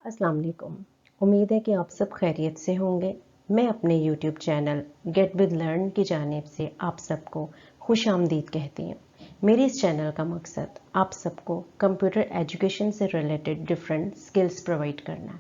अस्सलाम वालेकुम। उम्मीद है कि आप सब खैरियत से होंगे। मैं अपने YouTube channel get with learn की जानिब से आप सबको खुश आमदीद कहती हूँ। मेरे इस चैनल का मकसद आप सबको कंप्यूटर एजुकेशन से रिलेटेड डिफरेंट स्किल्स प्रोवाइड करना है।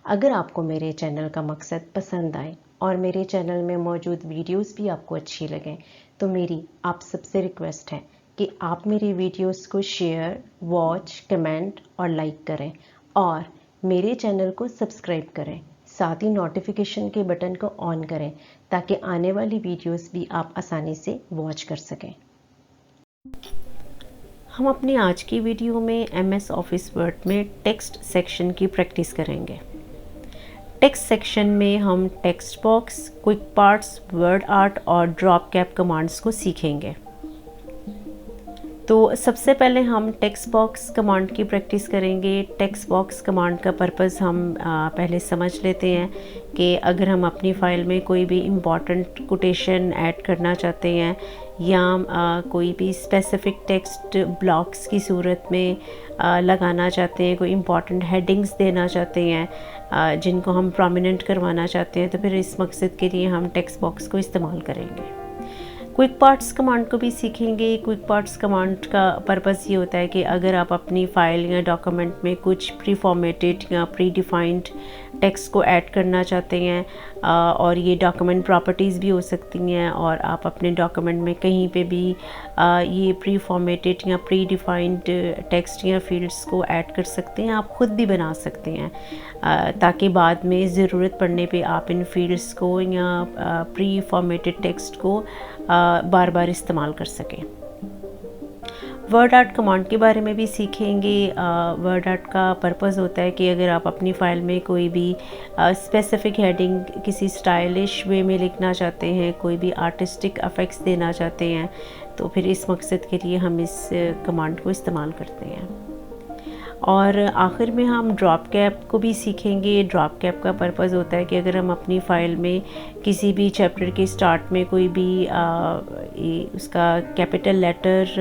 अगर आपको मेरे चैनल का मकसद पसंद आए और मेरे चैनल में मौजूद वीडियोस भी आपको अच्छी लगें तो मेरी आप सबसे रिक्वेस्ट है कि आप मेरी वीडियोस को शेयर, वॉच, कमेंट और लाइक करें और मेरे चैनल को सब्सक्राइब करें। साथ ही नोटिफिकेशन के बटन को ऑन करें ताकि आने वाली वीडियोस भी आप आसानी से वॉच कर सकें। हम अपनी आज की वीडियो में MS ऑफिस वर्ड में टेक्स्ट सेक्शन की प्रैक्टिस करेंगे। टेक्स्ट सेक्शन में हम text box, quick parts, word art और ड्रॉप कैप कमांड्स को सीखेंगे। तो सबसे पहले हम टेक्स्ट बॉक्स कमांड की प्रैक्टिस करेंगे। टेक्स्ट बॉक्स कमांड का पर्पस हम पहले समझ लेते हैं कि अगर हम अपनी फ़ाइल में कोई भी इम्पॉर्टेंट कोटेशन ऐड करना चाहते हैं या कोई भी स्पेसिफ़िक टेक्स्ट ब्लॉक्स की सूरत में लगाना चाहते हैं, कोई इम्पॉर्टेंट हेडिंग्स देना चाहते हैं जिनको हम प्रोमिनेंट करवाना चाहते हैं, तो फिर इस मकसद के लिए हम टेक्स्ट बॉक्स को इस्तेमाल करेंगे। क्विक पार्ट्स कमांड को भी सीखेंगे। क्विक पार्ट्स कमांड का पर्पस ये होता है कि अगर आप अपनी फ़ाइल या डॉक्यूमेंट में कुछ प्री फॉर्मेटेड या प्री डिफाइंड टेक्स्ट को ऐड करना चाहते हैं और ये डॉक्यूमेंट प्रॉपर्टीज़ भी हो सकती हैं और आप अपने डॉक्यूमेंट में कहीं पे भी ये प्री फॉर्मेटेड या प्री डिफाइंड टेक्स्ट या फील्ड्स को ऐड कर सकते हैं। आप ख़ुद भी बना सकते हैं ताकि बाद में ज़रूरत पड़ने पे आप इन फील्ड्स को या प्री फॉर्मेटेड टेक्स्ट को बार बार इस्तेमाल कर सकें। वर्ड आर्ट कमांड के बारे में भी सीखेंगे। वर्ड आर्ट का पर्पस होता है कि अगर आप अपनी फ़ाइल में कोई भी स्पेसिफ़िक हेडिंग किसी स्टाइलिश वे में लिखना चाहते हैं, कोई भी आर्टिस्टिक इफ़ेक्ट्स देना चाहते हैं, तो फिर इस मकसद के लिए हम इस कमांड को इस्तेमाल करते हैं। और आखिर में हम ड्रॉप कैप को भी सीखेंगे। ड्रॉप कैप का पर्पस होता है कि अगर हम अपनी फ़ाइल में किसी भी चैप्टर के स्टार्ट में कोई भी उसका कैपिटल लेटर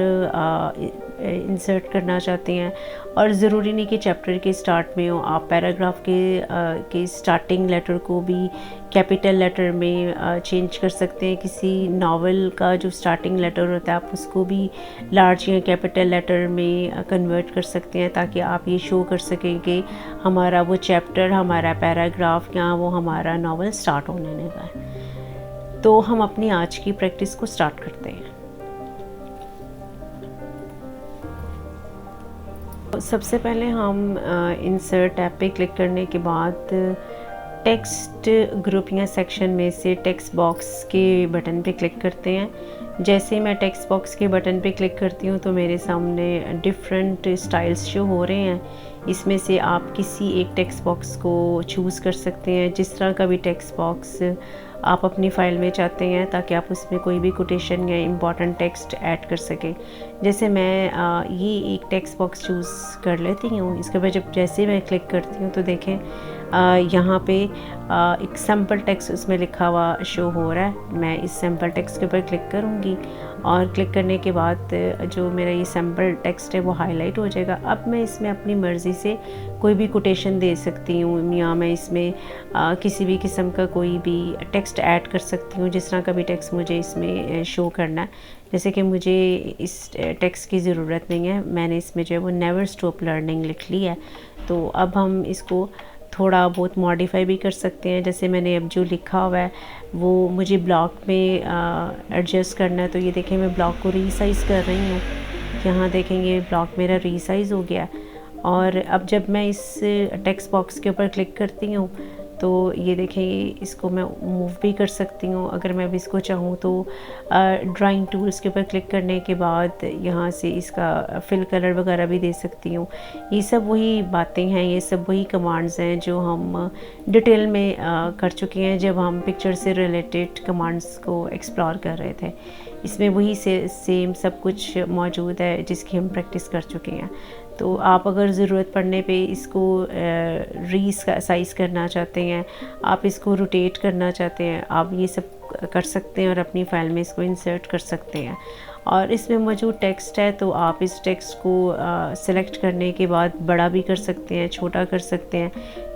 इंसर्ट करना चाहते हैं और ज़रूरी नहीं कि चैप्टर के स्टार्ट में हो, आप पैराग्राफ के स्टार्टिंग लेटर को भी कैपिटल लेटर में चेंज कर सकते हैं। किसी नावल का जो स्टार्टिंग लेटर होता है आप उसको भी लार्ज या कैपिटल लेटर में कन्वर्ट कर सकते हैं ताकि आप ये शो कर सकें कि हमारा वो चैप्टर, हमारा पैराग्राफ या वो हमारा नावल स्टार्ट होने लगा है। तो हम अपनी आज की प्रैक्टिस को स्टार्ट करते हैं। सबसे पहले हम इंसर्ट टैब पे क्लिक करने के बाद टेक्स्ट ग्रुप या सेक्शन में से टेक्स्ट बॉक्स के बटन पे क्लिक करते हैं। जैसे मैं टेक्स्ट बॉक्स के बटन पे क्लिक करती हूँ तो मेरे सामने डिफरेंट स्टाइल्स शो हो रहे हैं। इसमें से आप किसी एक टेक्स्ट बॉक्स को चूज़ कर सकते हैं, जिस तरह का भी टेक्स्ट बॉक्स आप अपनी फ़ाइल में चाहते हैं ताकि आप उसमें कोई भी कोटेशन या इम्पॉर्टेंट टेक्स्ट ऐड कर सकें। जैसे मैं ये एक टेक्स्ट बॉक्स चूज़ कर लेती हूँ। इसके बाद जैसे मैं क्लिक करती हूँ तो देखें यहाँ पे एक सैम्पल टेक्स्ट उसमें लिखा हुआ शो हो रहा है। मैं इस सैम्पल टेक्स्ट के ऊपर क्लिक करूँगी और क्लिक करने के बाद जो मेरा ये सैम्पल टेक्स्ट है वो हाईलाइट हो जाएगा। अब मैं इसमें अपनी मर्ज़ी से कोई भी कोटेशन दे सकती हूँ या मैं इसमें किसी भी किस्म का कोई भी टेक्स्ट ऐड कर सकती हूँ, जिस तरह का भी टेक्स्ट मुझे इसमें शो करना है। जैसे कि मुझे इस टेक्स्ट की ज़रूरत नहीं है, मैंने इसमें जो है वो नेवर स्टॉप लर्निंग लिख ली है। तो अब हम इसको थोड़ा बहुत मॉडिफाई भी कर सकते हैं। जैसे मैंने अब जो लिखा हुआ है वो मुझे ब्लॉक में एडजस्ट करना है, तो ये देखें मैं ब्लॉक को रीसाइज़ कर रही हूँ। यहाँ देखेंगे ब्लॉक मेरा रीसाइज़ हो गया। और अब जब मैं इस टेक्स्ट बॉक्स के ऊपर क्लिक करती हूँ तो ये देखें इसको मैं मूव भी कर सकती हूँ। अगर मैं भी इसको चाहूँ तो ड्राइंग टूल्स के ऊपर क्लिक करने के बाद यहाँ से इसका फिल कलर वगैरह भी दे सकती हूँ। ये सब वही बातें हैं, ये सब वही कमांड्स हैं जो हम डिटेल में कर चुके हैं जब हम पिक्चर से रिलेटेड कमांड्स को एक्सप्लोर कर रहे थे। इसमें वही सेम सब कुछ मौजूद है जिसकी हम प्रैक्टिस कर चुके हैं। तो आप अगर ज़रूरत पड़ने पे इसको रीसाइज़ करना चाहते हैं, आप इसको रोटेट करना चाहते हैं, आप ये सब कर सकते हैं और अपनी फ़ाइल में इसको इंसर्ट कर सकते हैं। और इसमें मौजूद टेक्स्ट है, तो आप इस टेक्स्ट को सेलेक्ट करने के बाद बड़ा भी कर सकते हैं, छोटा कर सकते हैं।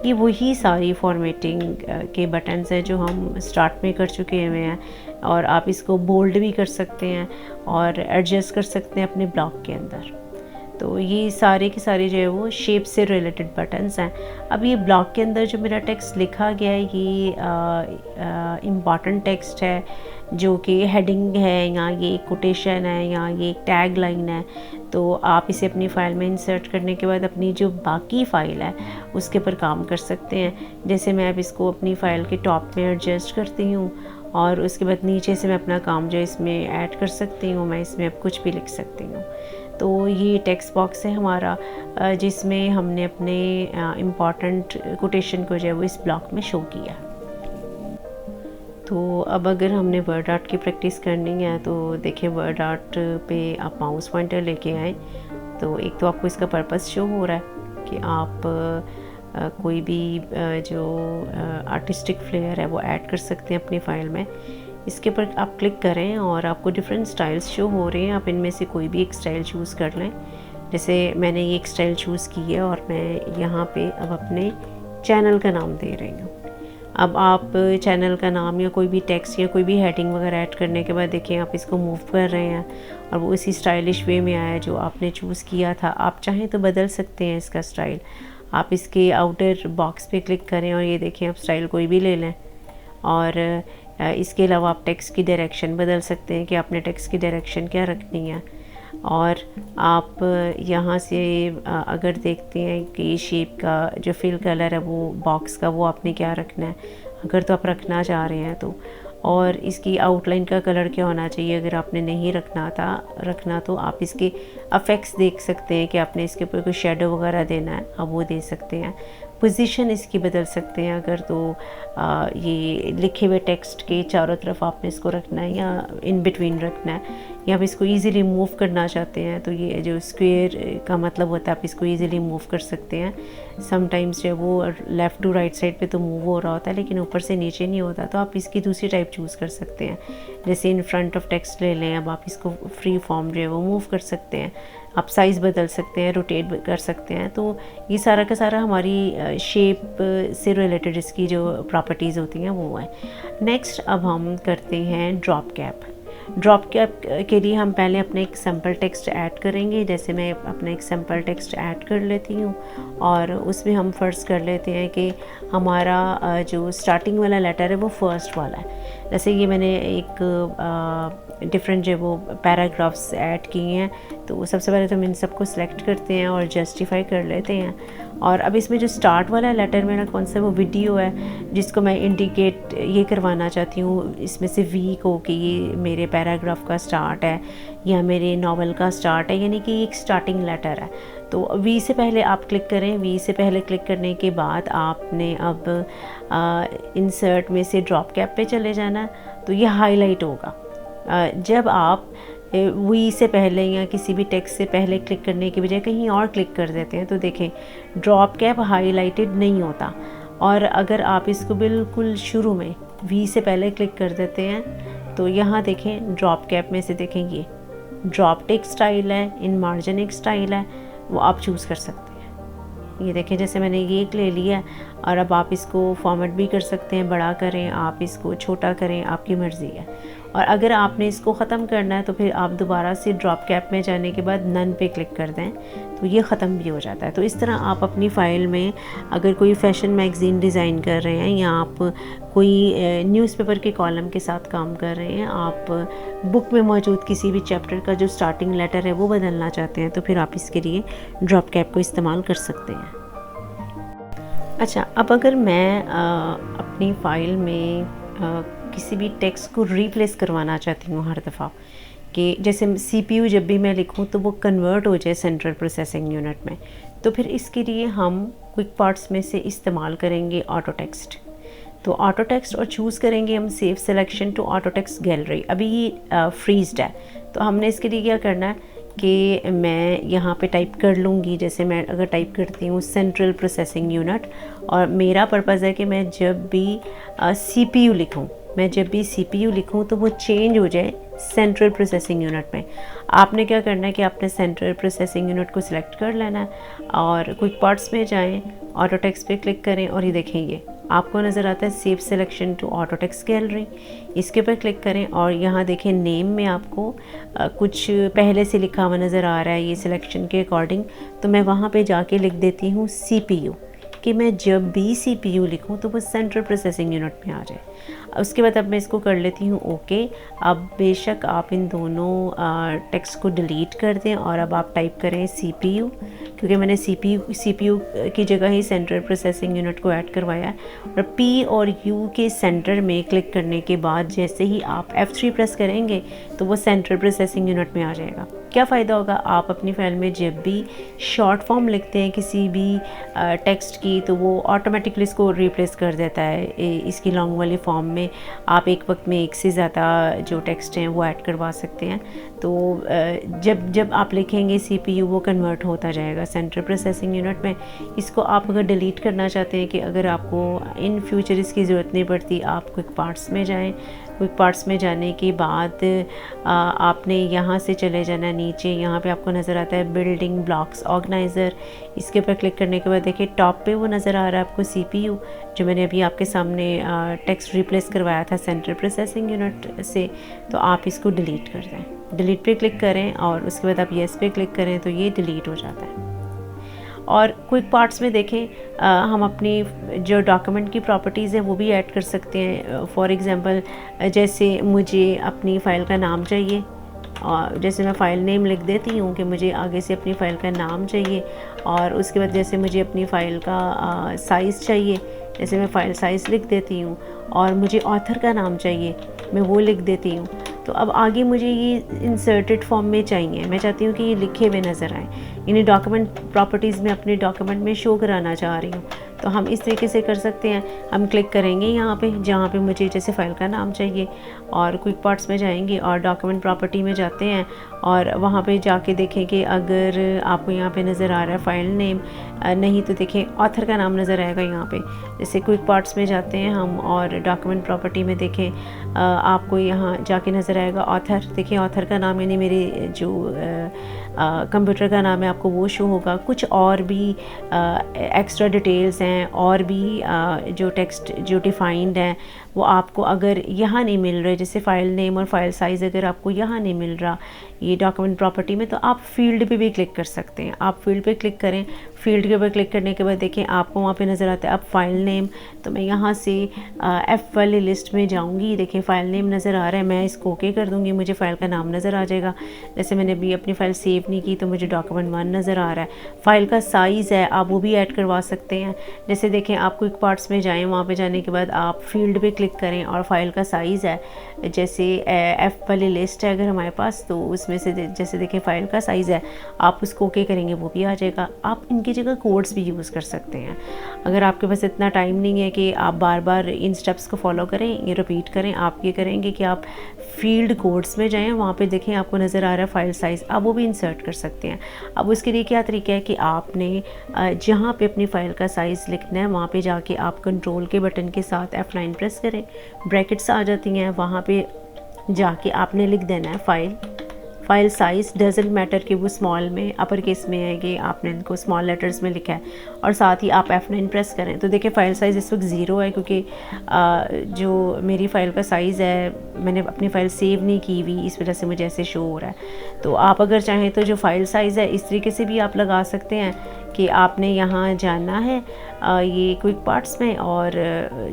ये वही सारी फॉर्मेटिंग के बटन्स हैं जो हम स्टार्ट में कर चुके हुए हैं, और आप इसको बोल्ड भी कर सकते हैं और एडजस्ट कर सकते हैं अपने ब्लॉक के अंदर। तो ये सारे के सारे जो है वो शेप से रिलेटेड बटन्स हैं। अब ये ब्लॉक के अंदर जो मेरा टेक्स्ट लिखा गया है ये इम्पॉर्टेंट टेक्स्ट है, जो कि हेडिंग है, या ये कोटेशन है, या ये टैग लाइन है। तो आप इसे अपनी फ़ाइल में इंसर्ट करने के बाद अपनी जो बाकी फ़ाइल है उसके ऊपर काम कर सकते हैं। जैसे मैं अब इसको अपनी फ़ाइल के टॉप में एडजस्ट करती हूँ, और उसके बाद नीचे से मैं अपना काम जो इसमें ऐड कर सकती हूँ, मैं इसमें अब कुछ भी लिख सकती हूँ। तो ये टेक्स्ट बॉक्स है हमारा, जिसमें हमने अपने इम्पॉर्टेंट कोटेशन को जो है वो इस ब्लॉक में शो किया। तो अब अगर हमने वर्ड आर्ट की प्रैक्टिस करनी है तो देखिए, वर्ड आर्ट पे आप माउस पॉइंटर लेके आए, तो एक तो आपको इसका पर्पस शो हो रहा है कि आप कोई भी जो आर्टिस्टिक फ्लेयर है वो ऐड कर सकते हैं अपनी फ़ाइल में। इसके ऊपर आप क्लिक करें और आपको डिफरेंट स्टाइल्स शो हो रहे हैं, आप इनमें से कोई भी एक स्टाइल चूज़ कर लें। जैसे मैंने ये एक स्टाइल चूज़ की है और मैं यहाँ पे अब अपने चैनल का नाम दे रही हूँ। अब आप चैनल का नाम या कोई भी टेक्स्ट या कोई भी हेडिंग वगैरह ऐड करने के बाद देखिए आप इसको मूव कर रहे हैं और वो इसी स्टाइलिश वे में आया जो आपने चूज़ किया था। आप चाहें तो बदल सकते हैं इसका स्टाइल। आप इसके आउटर बॉक्स पे क्लिक करें और ये देखें आप स्टाइल कोई भी ले लें, और इसके अलावा आप टेक्स्ट की डायरेक्शन बदल सकते हैं कि आपने टेक्स्ट की डायरेक्शन क्या रखनी है। और आप यहाँ से अगर देखते हैं कि शेप का जो फिल कलर है वो बॉक्स का वो आपने क्या रखना है, अगर तो आप रखना चाह रहे हैं तो। और इसकी आउटलाइन का कलर क्या होना चाहिए, अगर आपने नहीं रखना तो आप इसके अफेक्ट्स देख सकते हैं कि आपने इसके ऊपर कोई शेडो वगैरह देना है, आप वो दे सकते हैं। पोजीशन इसकी बदल सकते हैं अगर तो ये लिखे हुए टेक्स्ट के चारों तरफ आपने इसको रखना है या इन बिटवीन रखना है, या आप इसको इजीली मूव करना चाहते हैं तो ये जो स्क्वायर का मतलब होता है आप इसको इजीली मूव कर सकते हैं। समटाइम्स जो वो लेफ़्ट टू राइट साइड पे तो मूव हो रहा होता है लेकिन ऊपर से नीचे नहीं होता, तो आप इसकी दूसरी टाइप चूज़ कर सकते हैं। जैसे इन फ्रंट ऑफ टेक्स्ट ले लें, अब आप इसको फ्री फॉर्म जो है वो मूव कर सकते हैं, आप साइज़ बदल सकते हैं, रोटेट कर सकते हैं। तो ये सारा का सारा हमारी शेप से रिलेटेड इसकी जो प्रॉपर्टीज़ होती हैं वो है। नेक्स्ट अब हम करते हैं ड्रॉप कैप। ड्रॉप कैप के लिए हम पहले अपने एक सैम्पल टेक्स्ट ऐड करेंगे। जैसे मैं अपना एक सैम्पल टेक्स्ट ऐड कर लेती हूँ और उसमें हम फ़र्ज़ कर लेते हैं कि हमारा जो स्टार्टिंग वाला लेटर है वो फर्स्ट वाला है। जैसे ये मैंने एक डिफरेंट जो वो पैराग्राफ्स ऐड किए हैं, तो सबसे पहले तो हम इन सबको सिलेक्ट करते हैं और जस्टिफाई कर लेते हैं। और अब इसमें जो स्टार्ट वाला लेटर मेरा कौन सा वो वीडियो है जिसको मैं इंडिकेट ये करवाना चाहती हूँ इसमें से वी को कि ये मेरे पैराग्राफ का स्टार्ट है या मेरे नावल का स्टार्ट है, यानी कि एक स्टार्टिंग लेटर है। तो वी से पहले आप क्लिक करें। वी से पहले क्लिक करने के बाद आपने अब इंसर्ट में से ड्रॉप कैप पे चले जाना, तो ये हाईलाइट होगा। जब आप वी से पहले या किसी भी टेक्स्ट से पहले क्लिक करने की बजाय कहीं और क्लिक कर देते हैं तो देखें ड्रॉप कैप हाईलाइटेड नहीं होता। और अगर आप इसको बिल्कुल शुरू में वी से पहले क्लिक कर देते हैं तो यहाँ देखें ड्रॉप कैप में से देखें ये ड्रॉप टेक्स्ट स्टाइल है, इन मार्जिन एक स्टाइल है, वो आप चूज़ कर सकते हैं। ये देखें जैसे मैंने ये एक ले लिया और अब आप इसको फॉर्मेट भी कर सकते हैं, बड़ा करें, आप इसको छोटा करें, आपकी मर्ज़ी है। और अगर आपने इसको ख़त्म करना है तो फिर आप दोबारा से ड्रॉप कैप में जाने के बाद नन पे क्लिक कर दें तो ये ख़त्म भी हो जाता है। तो इस तरह आप अपनी फ़ाइल में अगर कोई फ़ैशन मैगज़ीन डिज़ाइन कर रहे हैं या आप कोई न्यूज़पेपर के कॉलम के साथ काम कर रहे हैं, आप बुक में मौजूद किसी भी चैप्टर का जो स्टार्टिंग लेटर है वो बदलना चाहते हैं तो फिर आप इसके लिए ड्रॉप कैप को इस्तेमाल कर सकते हैं। अच्छा, अब अगर मैं अपनी फ़ाइल में किसी भी टेक्स्ट को रिप्लेस करवाना चाहती हूँ हर दफ़ा कि जैसे CPU जब भी मैं लिखूँ तो वो कन्वर्ट हो जाए सेंट्रल प्रोसेसिंग यूनिट में, तो फिर इसके लिए हम क्विक पार्ट्स में से इस्तेमाल करेंगे ऑटो टेक्स्ट। तो ऑटो टेक्स्ट और चूज़ करेंगे हम save selection to auto text gallery. अभी ये फ्रीज्ड है तो हमने इसके लिए क्या करना है कि मैं यहाँ पे टाइप कर लूँगी। जैसे मैं अगर टाइप करती हूँ सेंट्रल प्रोसेसिंग यूनिट और मेरा पर्पज़ है कि मैं जब भी CPU लिखूँ, मैं जब भी CPU लिखूं तो वो चेंज हो जाए सेंट्रल प्रोसेसिंग यूनिट में। आपने क्या करना है कि आपने सेंट्रल प्रोसेसिंग यूनिट को सिलेक्ट कर लेना है और क्विक पार्ट्स में जाएं, ऑटो टेक्स्ट पे क्लिक करें और ये देखेंगे आपको नज़र आता है save selection to auto text gallery. इसके ऊपर क्लिक करें और यहाँ देखें नेम में आपको कुछ पहले से लिखा हुआ नज़र आ रहा है ये सिलेक्शन के अकॉर्डिंग, तो मैं वहाँ पे जाके लिख देती हूँ CPU, कि मैं जब भी CPU लिखूं तो वो सेंट्रल प्रोसेसिंग यूनिट में आ जाए। उसके बाद अब मैं इसको कर लेती हूँ ओके। अब बेशक आप इन दोनों टेक्स्ट को डिलीट कर दें और अब आप टाइप करें CPU, क्योंकि मैंने CPU की जगह ही सेंट्रल प्रोसेसिंग यूनिट को ऐड करवाया है। और P और U के सेंटर में क्लिक करने के बाद जैसे ही आप F3 प्रेस करेंगे तो वो सेंट्रल प्रोसेसिंग यूनिट में आ जाएगा। क्या फ़ायदा होगा, आप अपनी फाइल में जब भी शॉर्ट फॉर्म लिखते हैं किसी भी टेक्स्ट की तो वो ऑटोमेटिकली इसको रिप्लेस कर देता है इसकी लॉन्ग वाली फॉर्म में। आप एक वक्त में एक से ज़्यादा जो टेक्स्ट हैं वो ऐड करवा सकते हैं। तो जब आप लिखेंगे CPU वो कन्वर्ट होता जाएगा सेंट्रल प्रोसेसिंग यूनिट में। इसको आप अगर डिलीट करना चाहते हैं कि अगर आपको इन फ्यूचर इसकी ज़रूरत नहीं पड़ती, आप क्विक पार्ट्स में जाएँ। क्विक पार्ट्स में जाने के बाद आपने यहाँ से चले जाना नीचे, यहाँ पे आपको नज़र आता है बिल्डिंग ब्लॉक्स ऑर्गेनाइज़र। इसके ऊपर क्लिक करने के बाद देखिए टॉप पे वो नज़र आ रहा है आपको CPU, जो मैंने अभी आपके सामने टेक्स्ट रिप्लेस करवाया था सेंट्रल प्रोसेसिंग यूनिट से। तो आप इसको डिलीट कर दें, डिलीट पे क्लिक करें और उसके बाद आप येस पे क्लिक करें तो ये डिलीट हो जाता है। और क्विक पार्ट्स में देखें हम अपनी जो डॉक्यूमेंट की प्रॉपर्टीज़ हैं वो भी ऐड कर सकते हैं। फॉर एग्ज़ाम्पल जैसे मुझे अपनी फ़ाइल का नाम चाहिए, और जैसे मैं फ़ाइल नेम लिख देती हूँ कि मुझे आगे से अपनी फ़ाइल का नाम चाहिए, और उसके बाद जैसे मुझे अपनी फ़ाइल का साइज़ चाहिए, जैसे मैं फ़ाइल साइज़ लिख देती हूँ, और मुझे ऑथर का नाम चाहिए मैं वो लिख देती हूँ। तो अब आगे मुझे ये इंसर्टेड फॉर्म में चाहिए, मैं चाहती हूँ कि ये लिखे हुए नज़र आए, यानी डॉक्यूमेंट प्रॉपर्टीज़ में अपने डॉक्यूमेंट में शो कराना चाह रही हूँ। तो हम इस तरीके से कर सकते हैं। हम क्लिक करेंगे यहाँ पे जहाँ पे मुझे जैसे फ़ाइल का नाम चाहिए, और क्विक पार्ट्स में जाएंगे और डॉक्यूमेंट प्रॉपर्टी में जाते हैं और वहाँ पे जाके देखें कि अगर आपको यहाँ पे नज़र आ रहा है फ़ाइल नेम, नहीं तो देखें ऑथर का नाम नज़र आएगा यहाँ पे। जैसे क्विक पार्ट्स में जाते हैं हम और डॉक्यूमेंट प्रॉपर्टी में देखें आपको यहाँ जाके नज़र आएगा ऑथर। देखिए ऑथर का नाम यानी मेरे जो कंप्यूटर का नाम है आपको वो शो होगा। कुछ और भी एक्स्ट्रा डिटेल्स हैं और भी जो टेक्स्ट जो डिफाइंड है वो आपको अगर यहाँ नहीं मिल रहे, जैसे फ़ाइल नेम और फाइल साइज़ अगर आपको यहाँ नहीं मिल रहा ये डॉक्यूमेंट प्रॉपर्टी में, तो आप फील्ड पे भी क्लिक कर सकते हैं। आप फील्ड पे क्लिक करें, फील्ड के ऊपर क्लिक करने के बाद देखें आपको वहाँ पे नज़र आता है अब फ़ाइल नेम। तो मैं यहाँ से F वाली लिस्ट में जाऊँगी, देखिए फ़ाइल नेम नज़र आ रहा है, मैं इसको ओके कर दूँगी, मुझे फ़ाइल का नाम नज़र आ जाएगा। जैसे मैंने अभी अपनी फ़ाइल सेव नहीं की तो मुझे डॉक्यूमेंट 1 नज़र आ रहा है। फ़ाइल का साइज़ है आप वो भी ऐड करवा सकते हैं। जैसे देखें आप क्विक पार्ट्स में जाएँ, वहाँ पर जाने के बाद आप फील्ड पर क्लिक करें और फ़ाइल का साइज़ है जैसे F वाली लिस्ट है अगर हमारे पास, तो उसमें से जैसे देखें फ़ाइल का साइज़ है आप उसको ओके करेंगे वो भी आ जाएगा। आप इनकी जगह कोड्स भी यूज़ कर सकते हैं। अगर आपके पास इतना टाइम नहीं है कि आप बार बार इन स्टेप्स को फॉलो करें, ये रिपीट करें, आप ये करेंगे कि आप फील्ड कोड्स में जाएं, वहाँ पे देखें आपको नज़र आ रहा है फ़ाइल साइज़, आप वो भी इंसर्ट कर सकते हैं। अब उसके लिए क्या तरीका है कि आपने जहाँ पे अपनी फ़ाइल का साइज़ लिखना है वहाँ पे जाके आप कंट्रोल के बटन के साथ F9 प्रेस करें, ब्रैकेट्स आ जाती हैं, वहाँ पे जाके आपने लिख देना है फ़ाइल साइज़। डजेंट मैटर कि वो स्मॉल में अपर केस में है कि आपने इनको स्मॉल लेटर्स में लिखा है, और साथ ही आप F9 प्रेस करें। तो देखिए फ़ाइल साइज़ इस वक्त 0 है क्योंकि जो मेरी फ़ाइल का साइज़ है मैंने अपनी फ़ाइल सेव नहीं की हुई, इस वजह से मुझे ऐसे शो हो रहा है। तो आप अगर चाहें तो जो फ़ाइल साइज़ है इस तरीके से भी आप लगा सकते हैं कि आपने यहाँ जाना है ये क्विक पार्ट्स में, और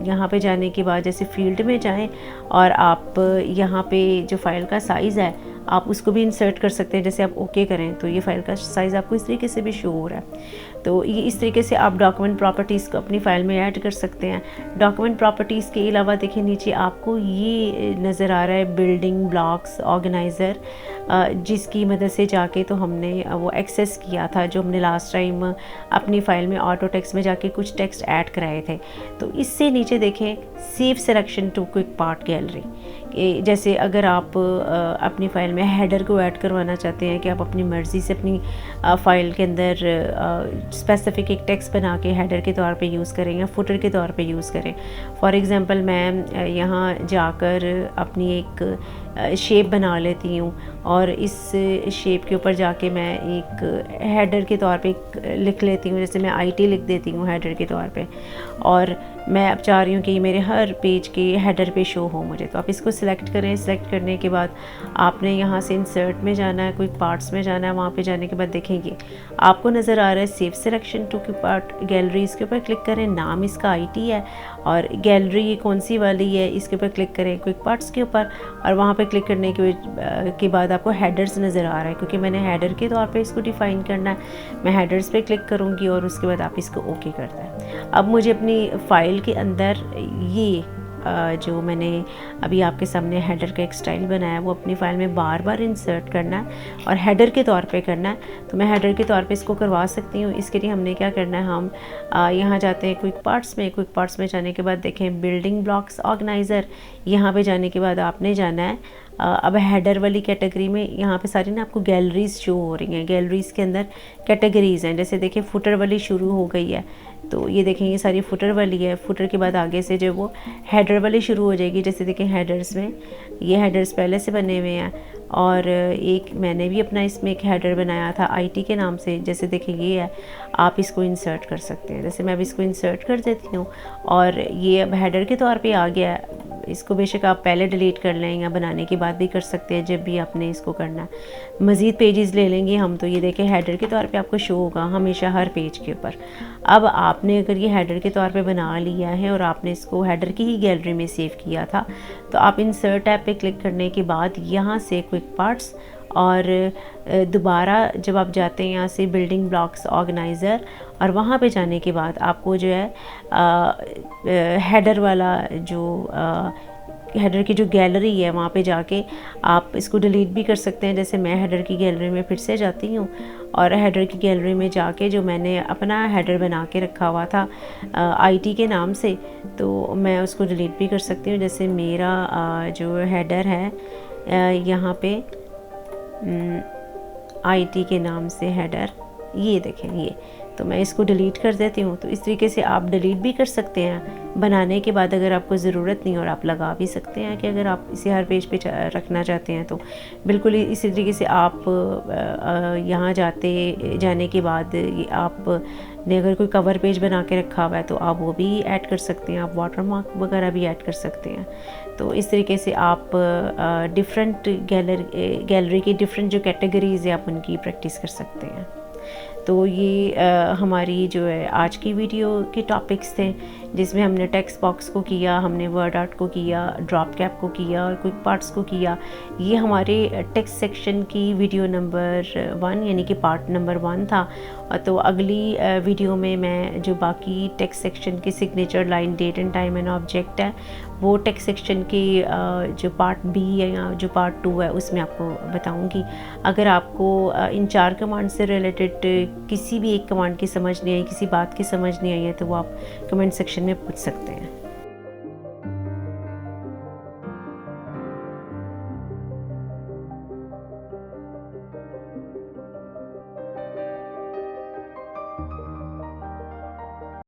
यहाँ पे जाने के बाद जैसे फील्ड में जाएं और आप यहाँ पे जो फ़ाइल का साइज़ है आप उसको भी इंसर्ट कर सकते हैं। जैसे आप ओके करें तो ये फ़ाइल का साइज़ आपको इस तरीके से भी शो हो रहा है। तो ये इस तरीके से आप डॉक्यूमेंट प्रॉपर्टीज़ को अपनी फ़ाइल में ऐड कर सकते हैं। डॉक्यूमेंट प्रॉपर्टीज़ के अलावा देखिए नीचे आपको ये नज़र आ रहा है बिल्डिंग ब्लॉक्स ऑर्गेनाइज़र, जिसकी मदद से जाके तो हमने वो एक्सेस किया था जो हमने लास्ट टाइम अपनी फ़ाइल में ऑटो टेक्स्ट में जाके कुछ टेक्स्ट ऐड कराए थे। तो इससे नीचे देखें save selection to quick part gallery. जैसे अगर आप अपनी फ़ाइल में हेडर को ऐड करवाना चाहते हैं कि आप अपनी मर्ज़ी से अपनी फ़ाइल के अंदर स्पेसिफिक एक टेक्स्ट बना के हेडर के तौर पे यूज़ करें या फुटर के तौर पे यूज़ करें। फॉर एग्ज़ाम्पल मैं यहाँ जाकर अपनी एक शेप बना लेती हूँ और इस शेप के ऊपर जाके मैं एक हेडर के तौर पे लिख लेती हूँ, जैसे मैं IT लिख देती हूँ हेडर के तौर पे, और मैं अब चाह रही हूँ कि मेरे हर पेज के हेडर पे शो हो मुझे। तो आप इसको सिलेक्ट करें। सिलेक्ट करने के बाद आपने यहाँ से इंसर्ट में जाना है, क्विक पार्ट्स में जाना है। वहाँ पे जाने के बाद देखेंगे आपको नज़र आ रहा है save selection to quick part gallery. इसके ऊपर क्लिक करें। नाम इसका IT है और गैलरी कौन सी वाली है इसके ऊपर क्लिक करें क्विक पार्ट्स के ऊपर, और वहाँ पे क्लिक करने के बाद आपको हेडर्स नज़र आ रहा है, क्योंकि मैंने हेडर के तौर पे इसको डिफ़ाइन करना है। मैं हेडर्स पे क्लिक करूँगी और उसके बाद आप इसको ओके करते हैं। अब मुझे अपनी फ़ाइल के अंदर ये जो मैंने अभी आपके सामने हेडर का एक स्टाइल बनाया है वो अपनी फ़ाइल में बार बार इंसर्ट करना है और हेडर के तौर पे करना है। तो मैं हेडर के तौर पे इसको करवा सकती हूँ। इसके लिए हमने क्या करना है, हम यहाँ जाते हैं क्विक पार्ट्स में। क्विक पार्ट्स में जाने के बाद देखें बिल्डिंग ब्लॉक्स ऑर्गेनाइज़र, यहाँ पे जाने के बाद आपने जाना है अब हेडर वाली कैटेगरी में। यहाँ पे सारी ना आपको गैलरीज़ शो हो रही हैं। गैलरीज़ के अंदर कैटेगरीज़ हैं, जैसे देखिए फुटर वाली शुरू हो गई है, तो ये देखें ये सारी फुटर वाली है। फुटर के बाद आगे से जो वो हेडर वाली शुरू हो जाएगी। जैसे देखें हेडर्स में ये हेडर्स पहले से बने हुए हैं, और एक मैंने भी अपना इसमें एक हेडर बनाया था IT के नाम से। जैसे देखें ये है, आप इसको इंसर्ट कर सकते हैं। जैसे मैं अब इसको इंसर्ट कर देती हूँ और ये अब हेडर के तौर पे आ गया है। इसको बेशक आप पहले डिलीट कर लें या बनाने के बाद भी कर सकते हैं, जब भी आपने इसको करना है। मज़ीद पेजेस ले लेंगे हम, तो ये देखें हेडर के तौर पे आपको शो होगा हमेशा हर पेज के ऊपर। अब आपने अगर ये हेडर के तौर पे बना लिया है और आपने इसको हेडर की ही गैलरी में सेव किया था, तो आप इंसर्ट टैब पे क्लिक करने के बाद यहाँ से क्विक पार्ट्स, और दोबारा जब आप जाते हैं यहाँ से बिल्डिंग ब्लॉक्स ऑर्गेनाइज़र, और वहाँ पे जाने के बाद आपको जो है हेडर वाला जो हेडर की जो गैलरी है वहाँ पे जाके आप इसको डिलीट भी कर सकते हैं। जैसे मैं हेडर की गैलरी में फिर से जाती हूँ और हेडर की गैलरी में जाके जो मैंने अपना हेडर बना के रखा हुआ था IT के नाम से, तो मैं उसको डिलीट भी कर सकती हूँ। जैसे मेरा जो हेडर है यहाँ पे IT के नाम से हेडर, ये देखें ये, तो मैं इसको डिलीट कर देती हूँ। तो इस तरीके से आप डिलीट भी कर सकते हैं बनाने के बाद, अगर आपको ज़रूरत नहीं, और आप लगा भी सकते हैं कि अगर आप इसे हर पेज पे रखना चाहते हैं तो बिल्कुल इसी तरीके से आप यहाँ जाने के बाद आपने अगर कोई कवर पेज बना के रखा हुआ है तो आप वो भी ऐड कर सकते हैं। आप वाटरमार्क वगैरह भी ऐड कर सकते हैं। तो इस तरीके से आप डिफरेंट गैलरी की डिफरेंट जो कैटेगरीज़ है आप उनकी प्रैक्टिस कर सकते हैं। तो ये हमारी जो है आज की वीडियो के टॉपिक्स थे, जिसमें हमने टेक्स्ट बॉक्स को किया, हमने वर्ड आर्ट को किया, ड्रॉप कैप को किया और क्विक पार्ट्स को किया। ये हमारे टेक्स्ट सेक्शन की वीडियो नंबर 1 यानी कि पार्ट नंबर 1 था। तो अगली वीडियो में मैं जो बाकी टेक्स्ट सेक्शन की signature line, date and time and object है, वो टेक्स्ट सेक्शन की जो पार्ट B है या जो पार्ट 2 है उसमें आपको बताऊंगी। अगर आपको इन 4 कमांड से रिलेटेड किसी भी एक कमांड की समझ नहीं आई, किसी बात की समझ नहीं आई है, तो वो आप कमेंट सेक्शन में पूछ सकते हैं।